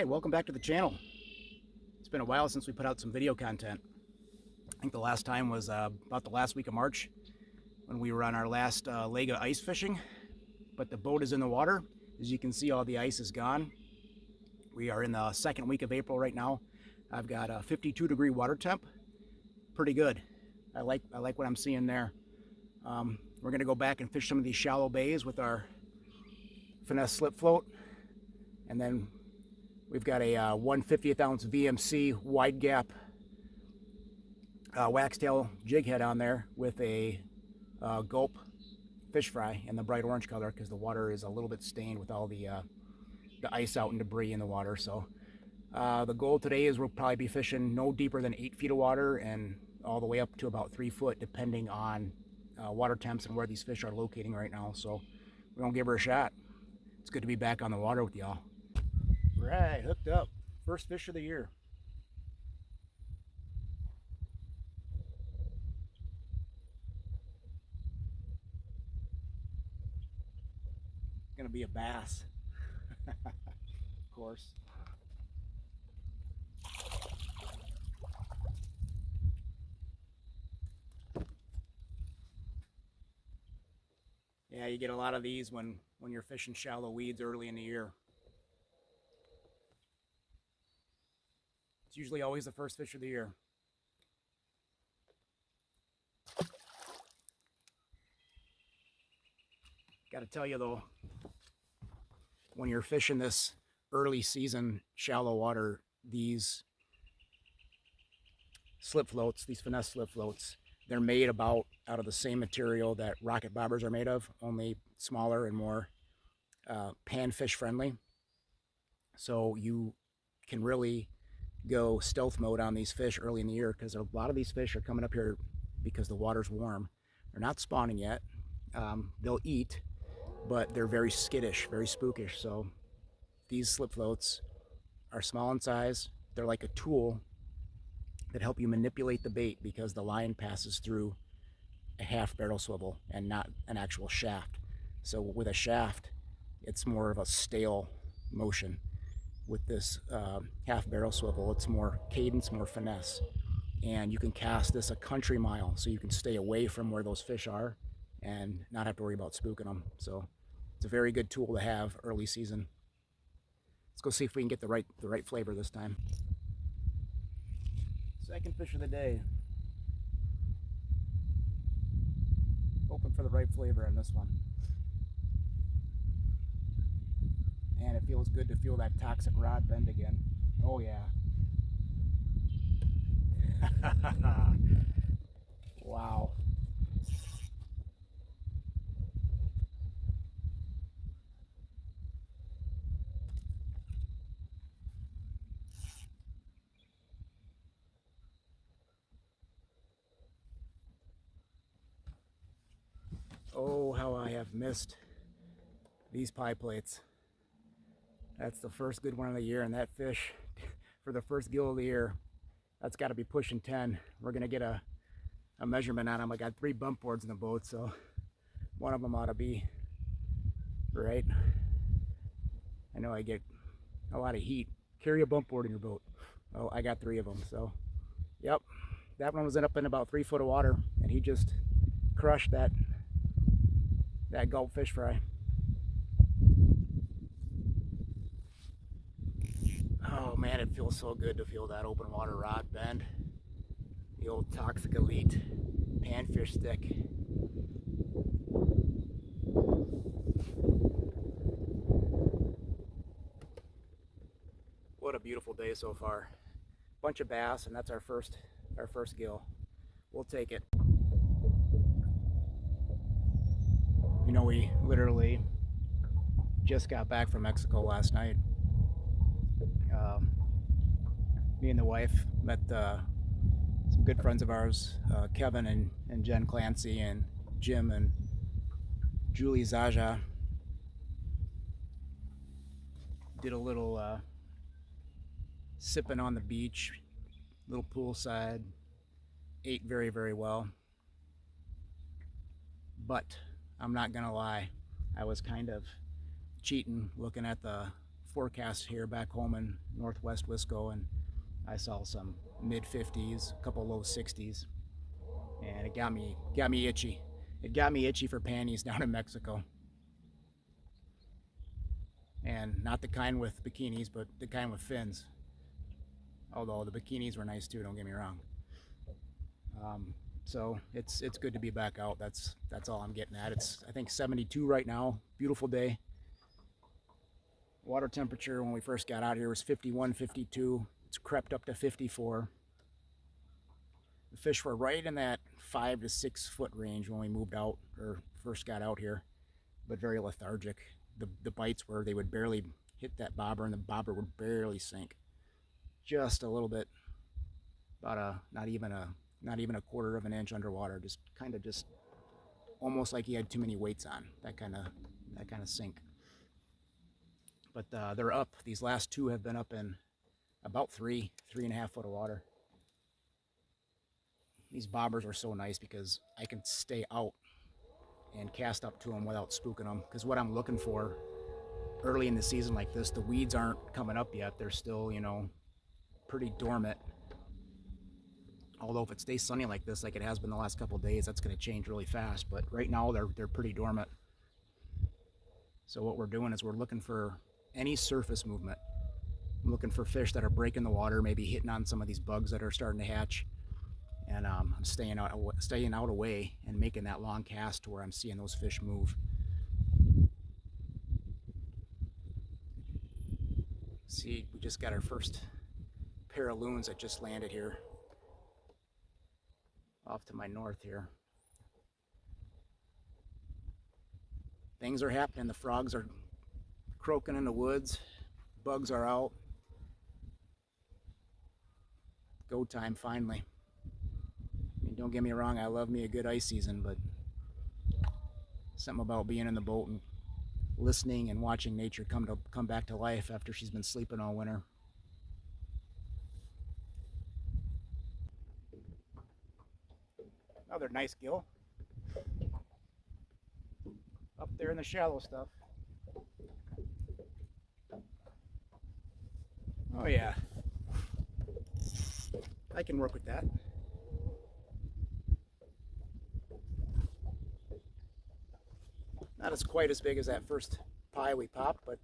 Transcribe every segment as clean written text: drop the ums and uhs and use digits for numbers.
Alright, welcome back to the channel. It's been a while since we put out some video content. I think the last time was about the last week of March when we were on our last leg of ice fishing, but the boat is in the water. As you can see, all the ice is gone. We are in the second week of April right now. I've got a 52-degree water temp. Pretty good. I like what I'm seeing there. We're going to go back and fish some of these shallow bays with our finesse slip float, and then we've got a 1/50th ounce VMC wide gap waxtail jig head on there with a gulp fish fry in the bright orange color because the water is a little bit stained with all the ice out and debris in the water. So the goal today is we'll probably be fishing no deeper than 8 feet of water and all the way up to about 3 foot, depending on water temps and where these fish are locating right now. So we're gonna give her a shot. It's good to be back on the water with y'all. Right, hooked up. First fish of the year. Gonna be a bass. Of course. Yeah, you get a lot of these when you're fishing shallow weeds early in the year. It's usually always the first fish of the year. Got to tell you though, when you're fishing this early season shallow water, these slip floats, these finesse slip floats, they're made out of the same material that rocket bobbers are made of, only smaller and more panfish friendly. So you can really go stealth mode on these fish early in the year because a lot of these fish are coming up here because the water's warm. They're not spawning yet. They'll eat, but they're very skittish, very spookish. So these slip floats are small in size. They're like a tool that help you manipulate the bait because the line passes through a half barrel swivel and not an actual shaft. So with a shaft, it's more of a stale motion. With this half barrel swivel, it's more cadence, more finesse. And you can cast this a country mile, so you can stay away from where those fish are and not have to worry about spooking them. So it's a very good tool to have early season. Let's go see if we can get the right flavor this time. Second fish of the day. Hoping for the right flavor on this one. And it feels good to feel that toxic rod bend again. Oh yeah. Wow. Oh, how I have missed these pie plates. That's the first good one of the year, and that fish for the first gill of the year, that's got to be pushing 10. We're gonna get a measurement on them. I got 3 bump boards in the boat, so one of them ought to be right. I know I get a lot of heat. Carry a bump board in your boat. Oh, I got 3 of them, so yep, that one was up in about 3 foot of water, and he just crushed that gulp fish fry. Oh man, it feels so good to feel that open water rod bend. The old Toxic Elite panfish stick. What a beautiful day so far. Bunch of bass, and that's our first gill. We'll take it. You know, we literally just got back from Mexico last night. Me and the wife met some good friends of ours, Kevin and Jen Clancy and Jim and Julie Zaja. Did a little sipping on the beach, little poolside, ate very, very well. But I'm not gonna lie, I was kind of cheating looking at the forecast here back home in northwest Wisco, and I saw some mid 50s, a couple low 60s, and it got me itchy. It got me itchy for panties down in Mexico, and not the kind with bikinis, but the kind with fins. Although the bikinis were nice too, don't get me wrong. So it's good to be back out. That's all I'm getting at. It's, I think, 72 right now. Beautiful day. Water temperature when we first got out here was 51, 52. It's crept up to 54. The fish were right in that 5 to 6 foot range when we moved out or first got out here, but very lethargic. The bites were, they would barely hit that bobber, and the bobber would barely sink. Just a little bit, about not even a quarter of an inch underwater. Just kind of just almost like he had too many weights on. That kind of sink. But they're up. These last two have been up in about 3.5 foot of water. These bobbers are so nice because I can stay out and cast up to them without spooking them. Because what I'm looking for early in the season like this, the weeds aren't coming up yet. They're still, you know, pretty dormant. Although if it stays sunny like this, like it has been the last couple of days, that's going to change really fast. But right now they're pretty dormant. So what we're doing is we're looking for any surface movement. I'm looking for fish that are breaking the water, maybe hitting on some of these bugs that are starting to hatch. And I'm staying out away and making that long cast to where I'm seeing those fish move. See, we just got our first pair of loons that just landed here off to my north here. Things are happening. The frogs are croaking in the woods. Bugs are out. Go time finally. I mean, don't get me wrong, I love me a good ice season, but something about being in the boat and listening and watching nature come back to life after she's been sleeping all winter. Another nice gill. Up there in the shallow stuff. Oh yeah. I can work with that. Not as quite as big as that first pie we popped, but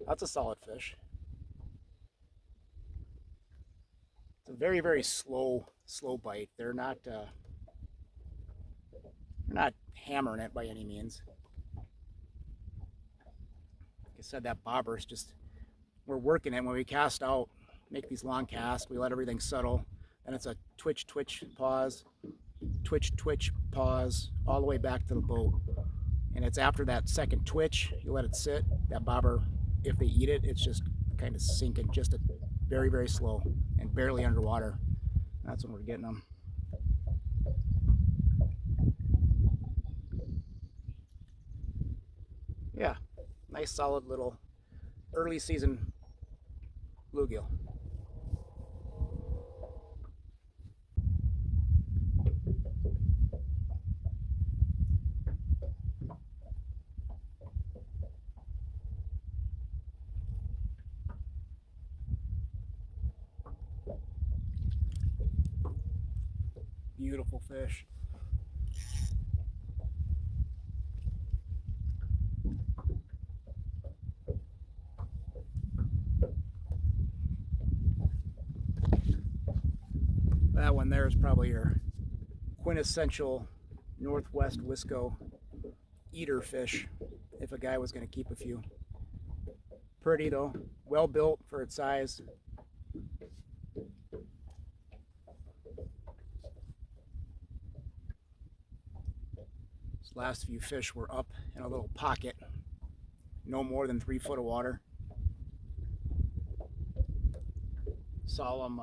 that's a solid fish. It's a very, very slow bite. They're not hammering it by any means. Like I said, that bobber is just, we're working it. When we cast out, make these long casts, we let everything settle, and it's a twitch, twitch, pause, twitch, twitch, pause, all the way back to the boat. And it's after that second twitch, you let it sit, that bobber, if they eat it, it's just kind of sinking, just a very, very slow and barely underwater. That's when we're getting them. Yeah, nice solid little early season bluegill. Beautiful fish. That one there is probably your quintessential northwest Wisco eater fish, if a guy was going to keep a few. Pretty though, well built for its size. These last few fish were up in a little pocket, no more than 3 foot of water. Saw them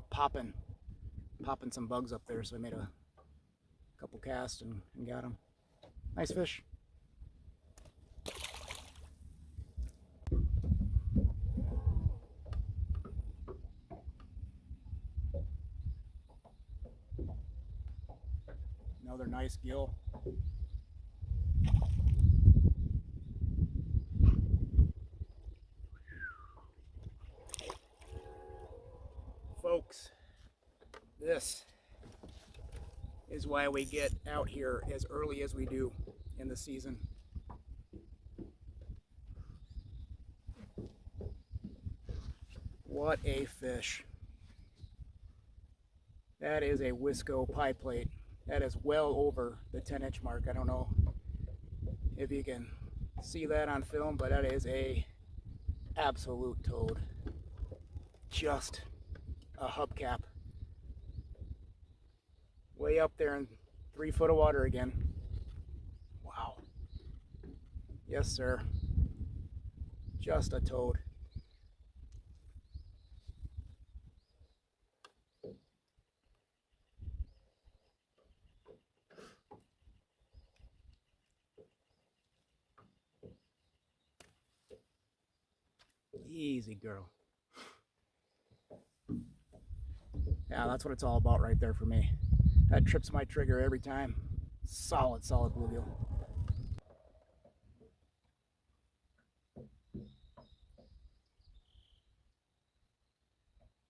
popping some bugs up there, so I made a couple casts and got them. Nice fish. Another nice gill. Folks, this is why we get out here as early as we do in the season. What a fish. That is a Wisco pie plate. That is well over the 10-inch mark. I don't know if you can see that on film, but that is a absolute toad. Just a hubcap. Way up there in 3 foot of water again. Wow. Yes, sir. Just a toad. Easy, girl. Yeah, that's what it's all about right there for me. That trips my trigger every time. Solid, solid bluegill.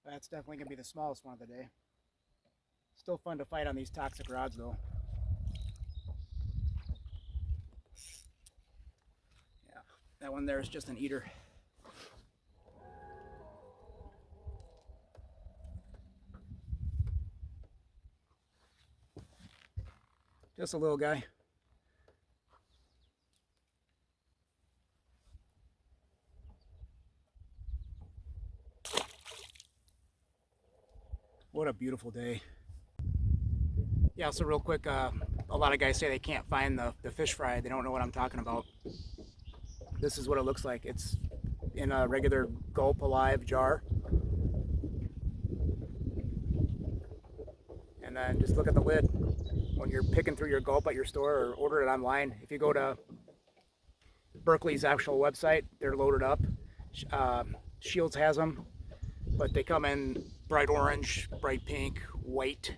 That's definitely going to be the smallest one of the day. Still fun to fight on these toxic rods though. Yeah, that one there is just an eater. Just a little guy. What a beautiful day. Yeah, so real quick, a lot of guys say they can't find the fish fry. They don't know what I'm talking about. This is what it looks like. It's in a regular Gulp Alive jar. And then just look at the lid. When you're picking through your Gulp at your store or order it online, if you go to Berkley's actual website, they're loaded up. Shields has them, but they come in bright orange, bright pink, white,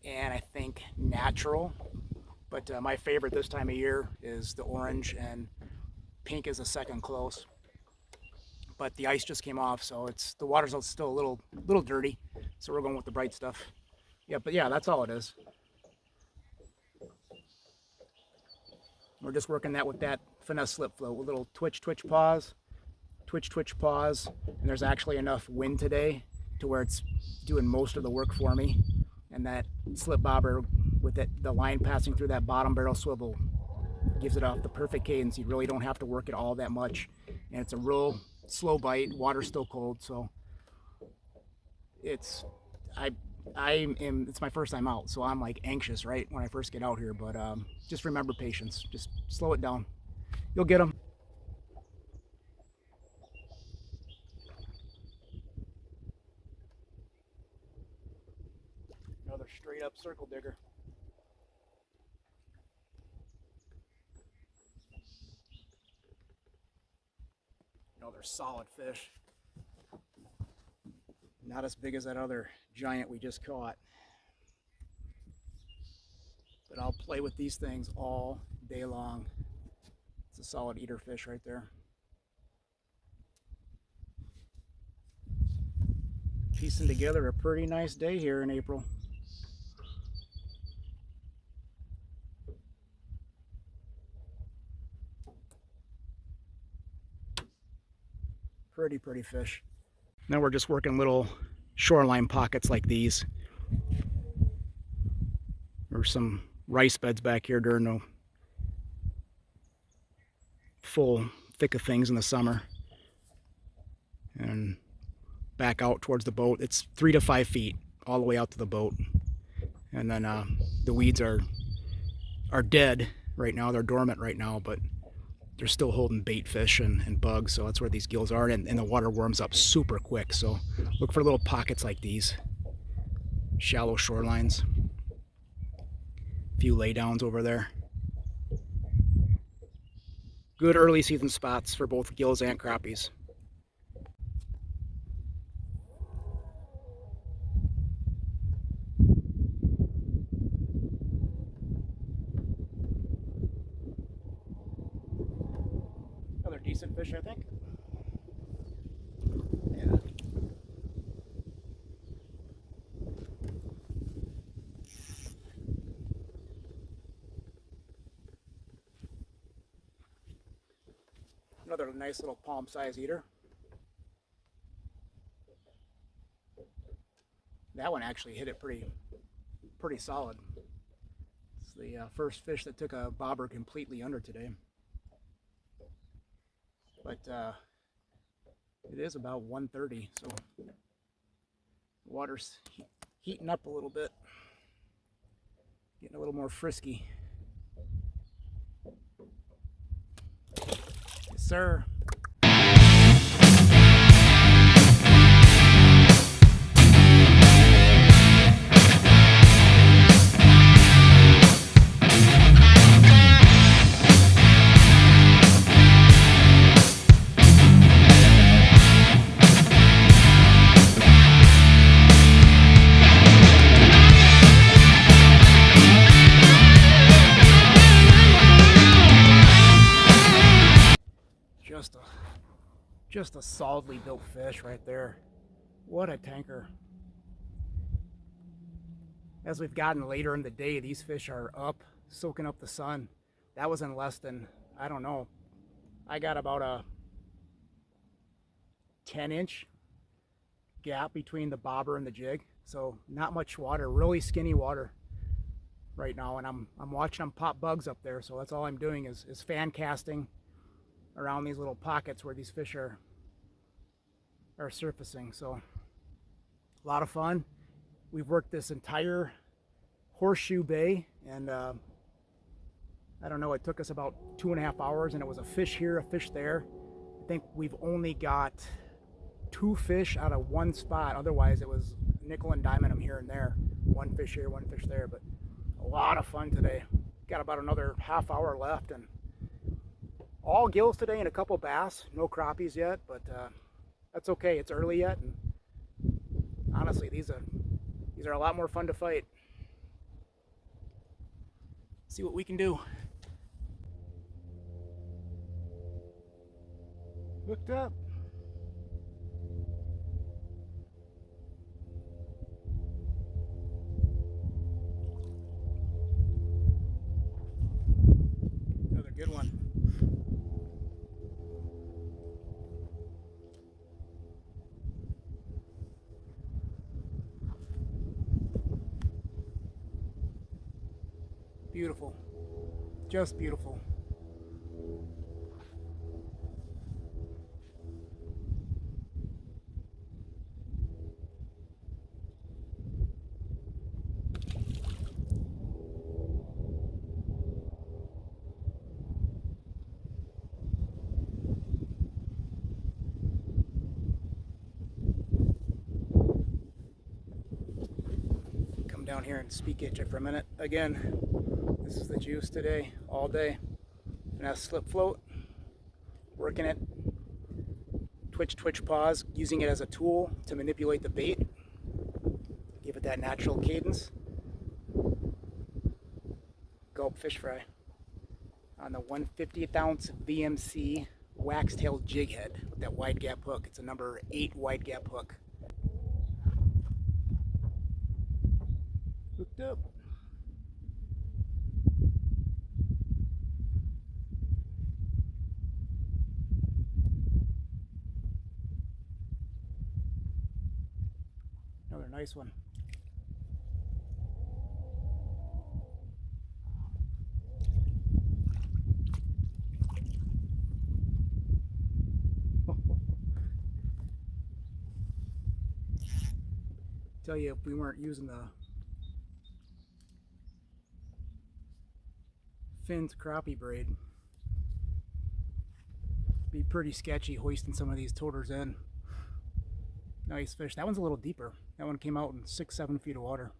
and I think natural. But my favorite this time of year is the orange, and pink is a second close. But the ice just came off, so the water's still a little dirty. So we're going with the bright stuff. Yeah, but yeah, that's all it is. We're just working that with that finesse slip float, with a little twitch, twitch, pause, twitch, twitch, pause. And there's actually enough wind today to where it's doing most of the work for me. And that slip bobber with the line passing through that bottom barrel swivel gives it off the perfect cadence. You really don't have to work it all that much. And it's a real slow bite. Water's still cold, so it's my first time out, so I'm like anxious right when I first get out here, but just remember patience. Just slow it down. You'll get them. Another straight up circle digger. Another solid fish. Not as big as that other giant we just caught. But I'll play with these things all day long. It's a solid eater fish right there. Piecing together a pretty nice day here in April. Pretty fish. Now we're just working little shoreline pockets like these. There's some rice beds back here during the full thick of things in the summer. And back out towards the boat. It's 3 to 5 feet all the way out to the boat. And then the weeds are dead right now. They're dormant right now, but they're still holding bait fish and bugs, so that's where these gills are, and the water warms up super quick, so look for little pockets like these. Shallow shorelines. A few laydowns over there. Good early season spots for both gills and crappies. Another decent fish, I think. Yeah. Another nice little palm size eater. That one actually hit it pretty solid. It's the first fish that took a bobber completely under today. But it is about 1:30, so the water's heating up a little bit, getting a little more frisky. Yes, sir. Just a solidly built fish right there. What a tanker. As we've gotten later in the day, these fish are up, soaking up the sun. That was in less than, I don't know, I got about a 10-inch gap between the bobber and the jig. So not much water, really skinny water right now. And I'm watching them pop bugs up there. So that's all I'm doing is fan casting around these little pockets where these fish are surfacing. So a lot of fun. We've worked this entire horseshoe bay, and I don't know, it took us about 2.5 hours, and it was a fish here, a fish there. I think we've only got 2 fish out of 1 spot. Otherwise it was nickel and diming them here and there. 1 fish here, 1 fish there. But a lot of fun today. Got about another half hour left, and all gills today and a couple bass. No crappies yet, but that's okay. It's early yet, and honestly, these are a lot more fun to fight. See what we can do. Hooked up. Another good one. Beautiful, just beautiful. Come down here and speak at you for a minute again. This is the juice today, all day. Finesse slip float, working it, twitch, pause, using it as a tool to manipulate the bait, give it that natural cadence. Gulp fish fry on the 1/50th ounce VMC wax-tailed jig head with that wide gap hook. It's a number 8 wide gap hook. Hooked up. Another nice one. Tell you, if we weren't using the Finn's crappie braid, it'd be pretty sketchy hoisting some of these toters in. Nice fish. That one's a little deeper. That one came out in 6-7 feet of water.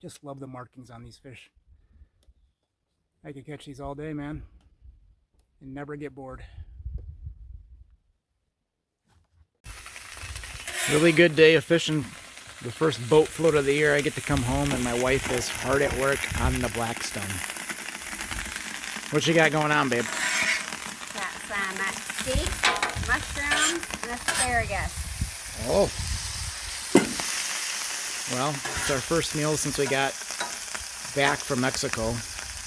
Just love the markings on these fish. I could catch these all day, man, and never get bored. Really good day of fishing. The first boat float of the year. I get to come home and my wife is hard at work on the Blackstone. What you got going on, babe? Got some steak, mushrooms, and asparagus. Oh. Well, it's our first meal since we got back from Mexico.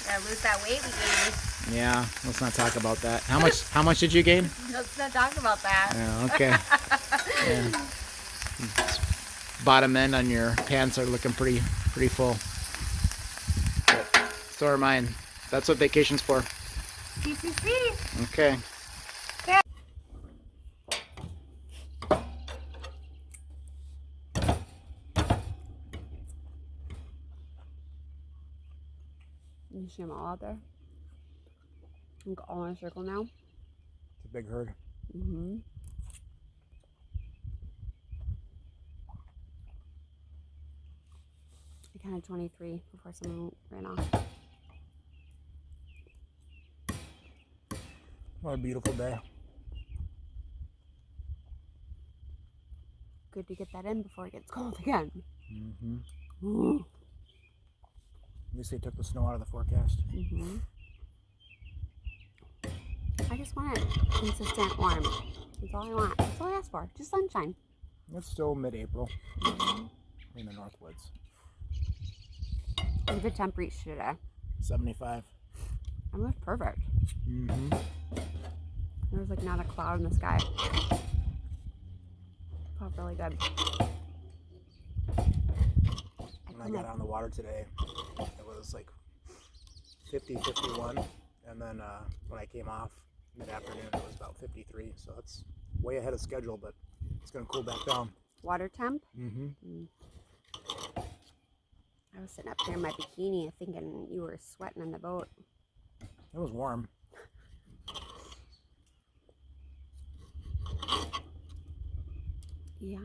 Gotta lose that weight we gained. Yeah, let's not talk about that. How much did you gain? Let's not talk about that. Yeah, okay. Yeah. Bottom end on your pants are looking pretty full. But so are mine. That's what vacation's for. CCC. Okay. You see them all out there? I'm all in a circle now. It's a big herd. Mm-hmm. I counted 23 before someone ran off. What a beautiful day. Good to get that in before it gets cold again. Mm-hmm. Mm-hmm. At least they took the snow out of the forecast. Mm-hmm. I just want it consistent warm. That's all I want. That's all I ask for. Just sunshine. It's still mid-April Mm-hmm. in the Northwoods. What did the temp reach today? 75. It was perfect. Mm-hmm. There was like not a cloud in the sky. Felt really good. When I got on the water today, it was like 50, 51. And then when I came off mid-afternoon, it was about 53. So that's way ahead of schedule, but it's going to cool back down. Water temp? Mm-hmm. I was sitting up here in my bikini thinking you were sweating in the boat. It was warm. Yeah.